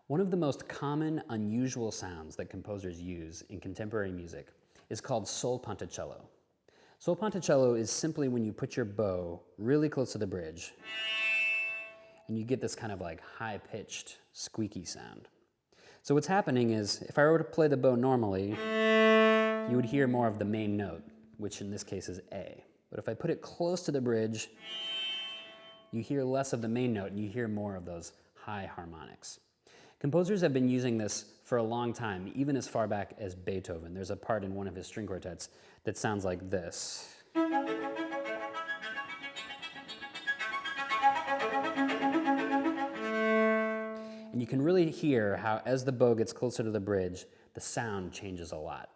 One of the most common, unusual sounds that composers use in contemporary music is called Sul Ponticello. Sul Ponticello is simply when you put your bow really close to the bridge and you get this kind of like high-pitched, squeaky sound. So what's happening is, if I were to play the bow normally, you would hear more of the main note, which in this case is A. But if I put it close to the bridge, you hear less of the main note and you hear more of those high harmonics. Composers have been using this for a long time, even as far back as Beethoven. There's a part in one of his string quartets that sounds like this. And you can really hear how, as the bow gets closer to the bridge, the sound changes a lot.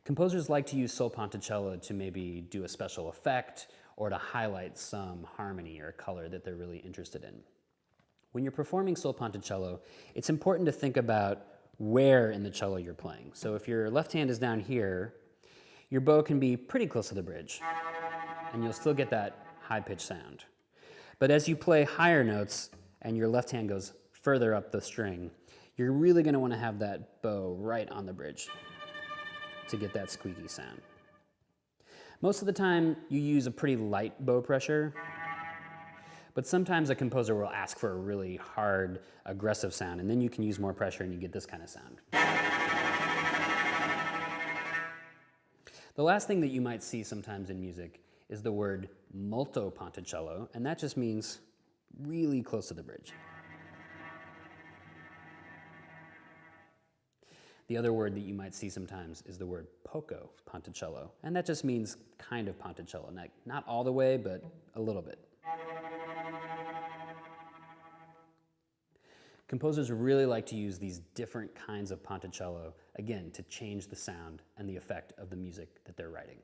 Composers like to use Sul Ponticello to maybe do a special effect or to highlight some harmony or color that they're really interested in. When you're performing Sul Ponticello, it's important to think about where in the cello you're playing. So if your left hand is down here, your bow can be pretty close to the bridge, and you'll still get that high-pitched sound. But as you play higher notes and your left hand goes further up the string, you're really going to want to have that bow right on the bridge to get that squeaky sound. Most of the time, you use a pretty light bow pressure, but sometimes a composer will ask for a really hard, aggressive sound, and then you can use more pressure and you get this kind of sound. The last thing that you might see sometimes in music is the word molto ponticello, and that just means really close to the bridge. The other word that you might see sometimes is the word poco ponticello, and that just means kind of ponticello, not all the way, but a little bit. Composers really like to use these different kinds of ponticello, again, to change the sound and the effect of the music that they're writing.